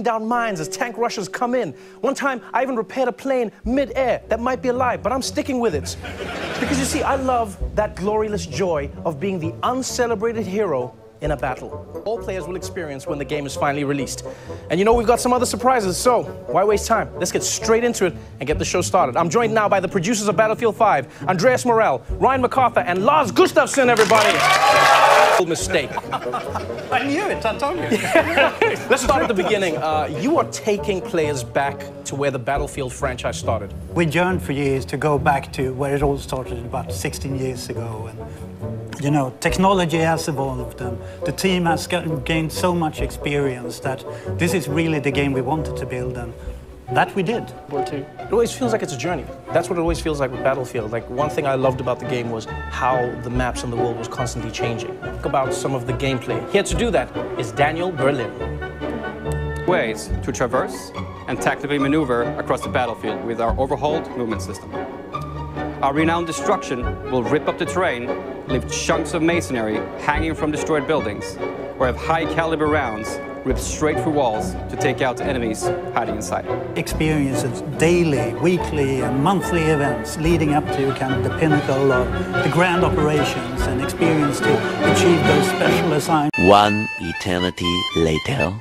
down mines as tank rushers come in. One time, I even repaired a plane mid-air that might be alive, but I'm sticking with it. Because you see, I love that glorious joy of being the uncelebrated hero in a battle. All players will experience when the game is finally released. And you know, we've got some other surprises, so why waste time? Let's get straight into it and get the show started. I'm joined now by the producers of Battlefield 5, Andreas Morell, Ryan MacArthur, and Lars Gustafsson, everybody. Mistake. I knew it, I told you. Let's start at the beginning. You are taking players back to where the Battlefield franchise started. We yearned for years to go back to where it all started about 16 years ago. And, you know, technology has evolved and the team has gained so much experience that this is really the game we wanted to build, and that we did. It always feels like it's a journey. That's what it always feels like with Battlefield. Like, one thing I loved about the game was how the maps and the world was constantly changing. Think about some of the gameplay. Here to do that is Daniel Berlin. Ways to traverse and tactically maneuver across the battlefield with our overhauled movement system. Our renowned destruction will rip up the terrain, leave chunks of masonry hanging from destroyed buildings, or have high-caliber rounds ripped straight through walls to take out enemies hiding inside. Experiences daily, weekly, and monthly events leading up to kind of the pinnacle of the grand operations, and experience to achieve those special assignments. One eternity later.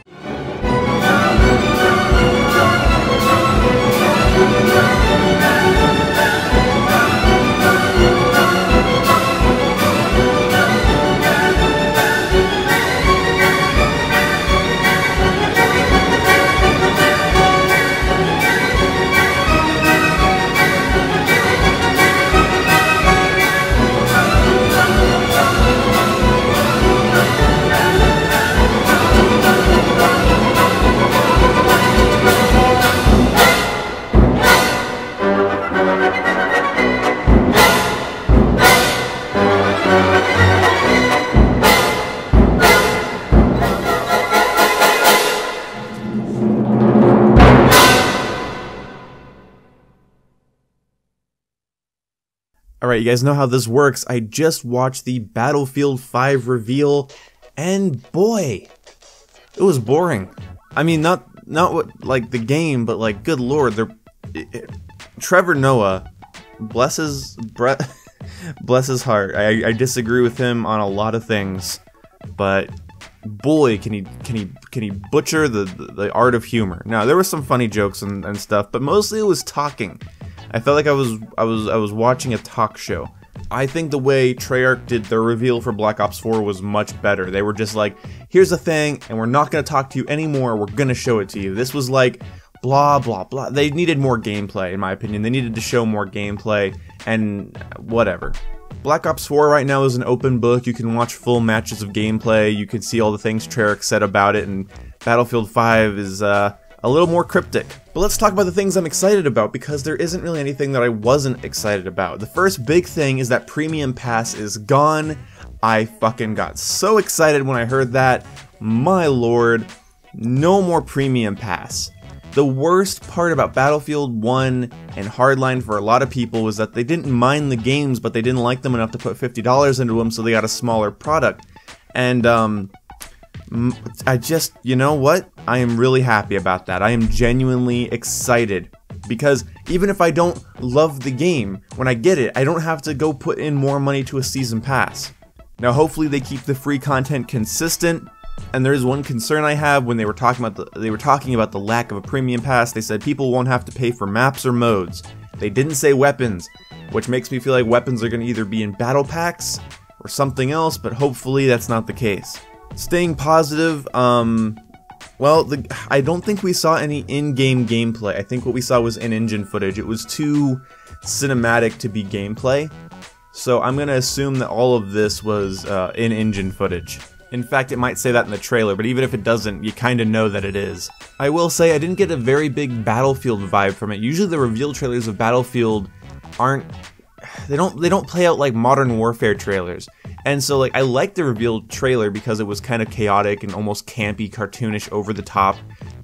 Alright, you guys know how this works. I just watched the Battlefield 5 reveal, and boy, it was boring. I mean, not what, like, the game, but, like, good lord, Trevor Noah, bless his heart. I disagree with him on a lot of things, but boy, can he butcher the art of humor. Now, there were some funny jokes and stuff, but mostly it was talking. I felt like I was watching a talk show. I think the way Treyarch did their reveal for Black Ops 4 was much better. They were just like, here's the thing, and we're not going to talk to you anymore, we're going to show it to you. This was like, blah, blah, blah. They needed more gameplay, in my opinion. They needed to show more gameplay, and whatever. Black Ops 4 right now is an open book. You can watch full matches of gameplay, you can see all the things Treyarch said about it, and Battlefield 5 is, a little more cryptic. But let's talk about the things I'm excited about, because there isn't really anything that I wasn't excited about. The first big thing is that Premium Pass is gone. I fucking got so excited when I heard that. My lord, no more Premium Pass. The worst part about Battlefield 1 and Hardline for a lot of people was that they didn't mind the games, but they didn't like them enough to put $50 into them, so they got a smaller product. And, you know what? I am really happy about that. I am genuinely excited, because even if I don't love the game, when I get it, I don't have to go put in more money to a season pass. Now, hopefully they keep the free content consistent, and there is one concern I have when they were talking about the lack of a premium pass. They said people won't have to pay for maps or modes. They didn't say weapons, which makes me feel like weapons are going to either be in battle packs or something else, but hopefully that's not the case. Staying positive, well, I don't think we saw any in-game gameplay. I think what we saw was in-engine footage. It was too cinematic to be gameplay, so I'm gonna assume that all of this was in-engine footage. In fact, it might say that in the trailer, but even if it doesn't, you kinda know that it is. I will say, I didn't get a very big Battlefield vibe from it. Usually the reveal trailers of Battlefield aren't... They don't play out like Modern Warfare trailers. And so, like, I liked the reveal trailer because it was kind of chaotic and almost campy, cartoonish, over the top.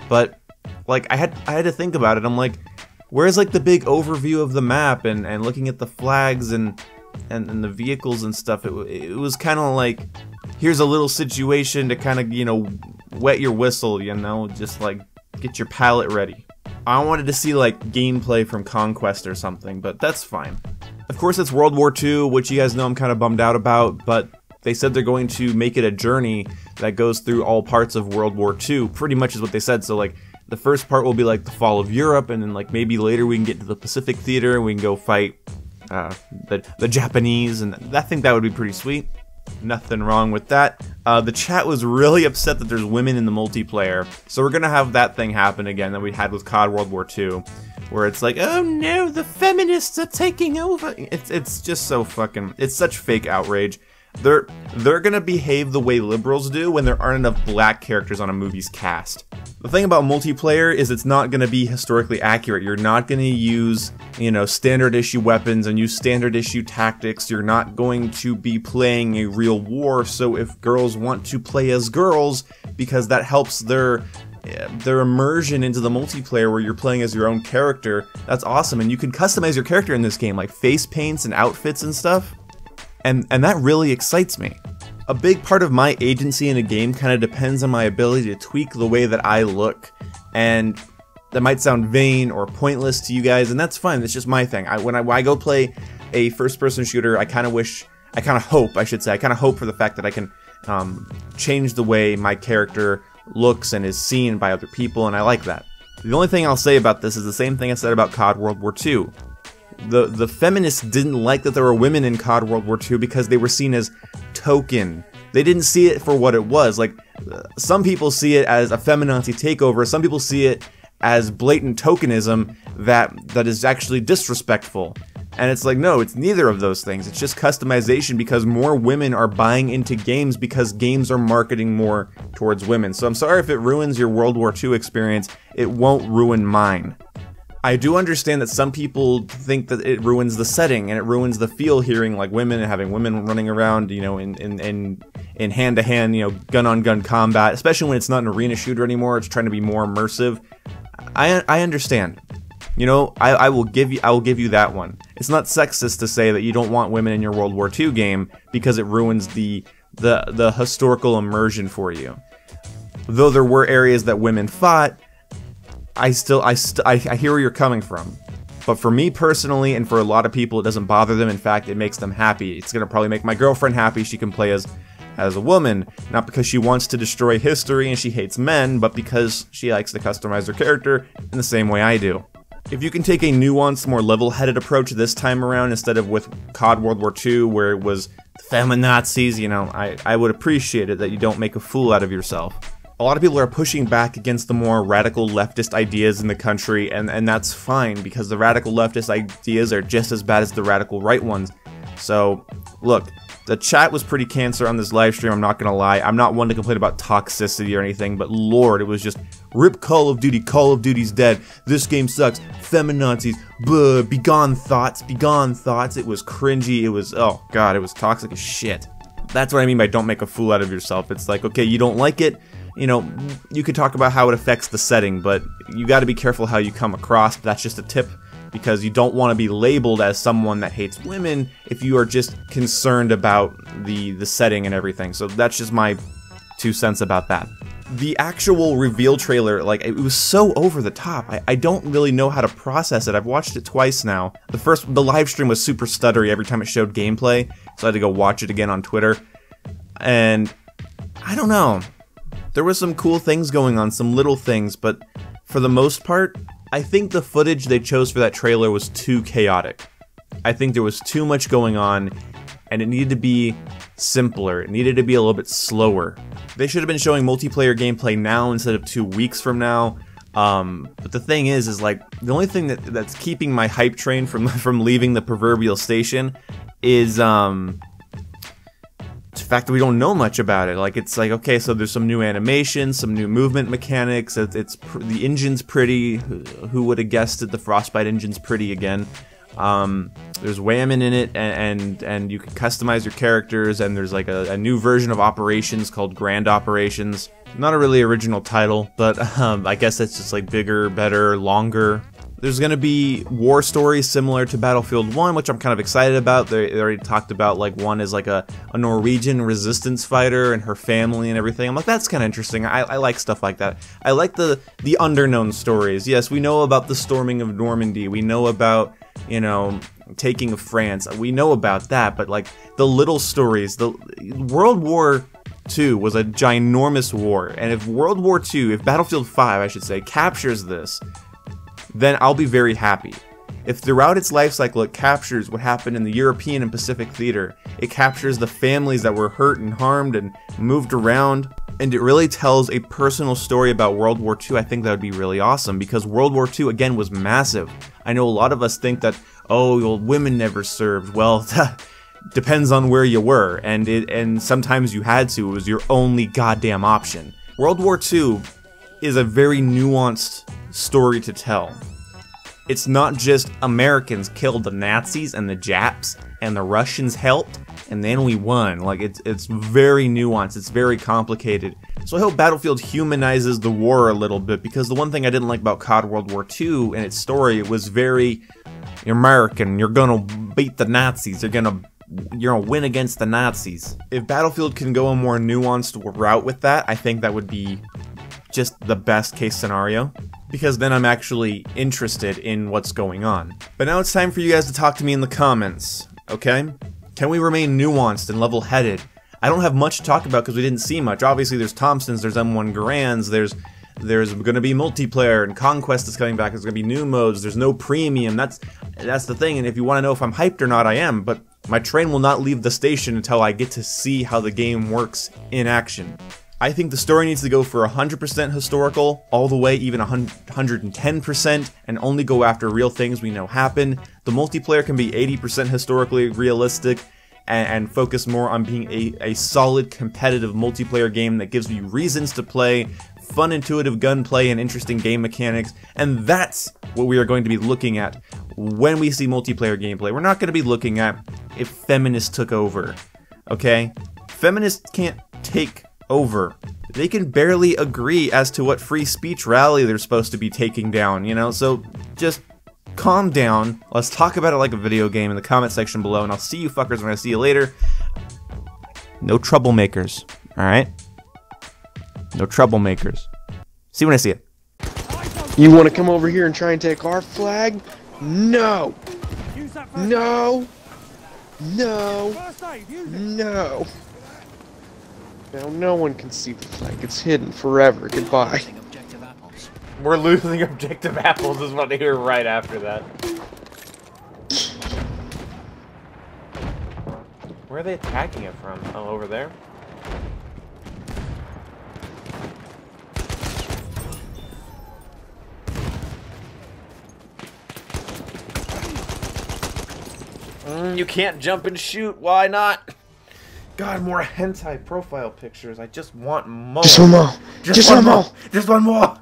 But, like, I had to think about it. I'm like, where's, like, the big overview of the map and looking at the flags and the vehicles and stuff? It was kind of like, here's a little situation to kind of, you know, wet your whistle, you know? Just, like, Get your palate ready. I wanted to see like gameplay from Conquest or something, but that's fine. Of course, it's World War II, which you guys know I'm kind of bummed out about, but they said they're going to make it a journey that goes through all parts of World War II, pretty much is what they said. So like, the first part will be like the fall of Europe, and then like maybe later we can get to the Pacific Theater and we can go fight the Japanese, and I think that would be pretty sweet. Nothing wrong with that. The chat was really upset that there's women in the multiplayer, so we're gonna have that thing happen again that we had with COD World War II, where it's like, oh no, the feminists are taking over. It's just so fucking, it's such fake outrage. They're gonna behave the way liberals do when there aren't enough black characters on a movie's cast. The thing about multiplayer is it's not gonna be historically accurate. You're not gonna use, you know, standard issue weapons and use standard issue tactics. You're not going to be playing a real war, so if girls want to play as girls, because that helps their immersion into the multiplayer where you're playing as your own character, that's awesome. And you can customize your character in this game, like face paints and outfits and stuff. And that really excites me. A big part of my agency in a game kind of depends on my ability to tweak the way that I look. And that might sound vain or pointless to you guys, and that's fine, it's just my thing. When I go play a first-person shooter, I kind of hope for the fact that I can change the way my character looks and is seen by other people, and I like that. The only thing I'll say about this is the same thing I said about COD World War II. The feminists didn't like that there were women in COD World War II because they were seen as token. They didn't see it for what it was. Like, some people see it as a feminazi takeover, some people see it as blatant tokenism that is actually disrespectful. And it's like, no, it's neither of those things. It's just customization because more women are buying into games because games are marketing more towards women. So I'm sorry if it ruins your World War II experience, it won't ruin mine. I do understand that some people think that it ruins the setting and it ruins the feel, hearing like women and having women running around, you know, in hand-to-hand, you know, gun-on-gun combat, especially when it's not an arena shooter anymore. It's trying to be more immersive. I understand. You know, I will give you that one. It's not sexist to say that you don't want women in your World War II game because it ruins the historical immersion for you. Though there were areas that women fought, I hear where you're coming from. But for me personally, and for a lot of people, it doesn't bother them. In fact, it makes them happy. It's gonna probably make my girlfriend happy. She can play as a woman, not because she wants to destroy history and she hates men, but because she likes to customize her character in the same way I do. If you can take a nuanced, more level-headed approach this time around instead of with COD World War II where it was feminazis, you know, I would appreciate it that you don't make a fool out of yourself. A lot of people are pushing back against the more radical leftist ideas in the country, and that's fine, because the radical leftist ideas are just as bad as the radical right ones. So, look, the chat was pretty cancer on this live stream, I'm not gonna lie. I'm not one to complain about toxicity or anything, but lord, it was just, rip Call of Duty's dead, this game sucks, feminazis, buh, begone thoughts. It was cringy, it was, oh god, it was toxic as shit. That's what I mean by don't make a fool out of yourself. It's like, okay, you don't like it, you know, you could talk about how it affects the setting, but you gotta be careful how you come across. That's just a tip, because you don't want to be labeled as someone that hates women if you are just concerned about the setting and everything. So that's just my 2 cents about that. The actual reveal trailer, like, it was so over the top. I don't really know how to process it. I've watched it twice now. The live stream was super stuttery every time it showed gameplay, so I had to go watch it again on Twitter. And I don't know. There was some cool things going on, some little things, but for the most part, I think the footage they chose for that trailer was too chaotic. I think there was too much going on, and it needed to be simpler. It needed to be a little bit slower. They should have been showing multiplayer gameplay now instead of 2 weeks from now. But the thing is like, the only thing that's keeping my hype train from leaving the proverbial station is the fact that we don't know much about it. Like, it's like, okay, so there's some new animation, some new movement mechanics, the engine's pretty. Who would have guessed that the Frostbite engine's pretty again? There's women in it, and you can customize your characters, and there's like a new version of Operations called Grand Operations. Not a really original title, but I guess it's just like bigger, better, longer. There's going to be war stories similar to Battlefield 1, which I'm kind of excited about. They already talked about, like, one is like a Norwegian resistance fighter and her family and everything. I'm like, that's kind of interesting. I like stuff like that. I like the underknown stories. Yes, we know about the storming of Normandy. We know about, you know, taking of France. We know about that, but, like, the little stories. The World War II was a ginormous war, and if World War II, if Battlefield 5, I should say, captures this, then I'll be very happy. If throughout its life cycle it captures what happened in the European and Pacific theater, it captures the families that were hurt and harmed and moved around, and it really tells a personal story about World War II, I think that would be really awesome, because World War II, again, was massive. I know a lot of us think that, oh, well, women never served. Well, depends on where you were, and sometimes you had to. It was your only goddamn option. World War II is a very nuanced story to tell. It's not just Americans killed the Nazis and the Japs and the Russians helped and then we won. Like, it's very nuanced, it's very complicated. So I hope Battlefield humanizes the war a little bit, because the one thing I didn't like about COD World War II and its story, it was very American. You're gonna beat the Nazis, you're gonna win against the Nazis. If Battlefield can go a more nuanced route with that, I think that would be just the best case scenario, because then I'm actually interested in what's going on. But now it's time for you guys to talk to me in the comments, okay? Can we remain nuanced and level-headed? I don't have much to talk about because we didn't see much. Obviously there's Thompsons, there's M1 Garands, there's going to be multiplayer, and Conquest is coming back, there's going to be new modes, there's no premium, that's the thing, and if you want to know if I'm hyped or not, I am, but my train will not leave the station until I get to see how the game works in action. I think the story needs to go for 100% historical, all the way, even 110%, and only go after real things we know happen. The multiplayer can be 80% historically realistic, and focus more on being a solid competitive multiplayer game that gives you reasons to play, fun intuitive gunplay, and interesting game mechanics, and that's what we are going to be looking at when we see multiplayer gameplay. We're not going to be looking at if feminists took over, okay? Feminists can't take over. They can barely agree as to what free speech rally they're supposed to be taking down, you know? So just calm down. Let's talk about it like a video game in the comment section below, and I'll see you fuckers when I see you later. No troublemakers, alright? No troublemakers. See you when I see it. You want to come over here and try and take our flag? No! No! No! No! Now no one can see the flag. It's hidden forever. Goodbye. We're losing objective apples is what I hear right after that. Where are they attacking it from? Oh, over there? You can't jump and shoot. Why not? God, more hentai profile pictures. I just want more. Just one more. Just one more. Just one more.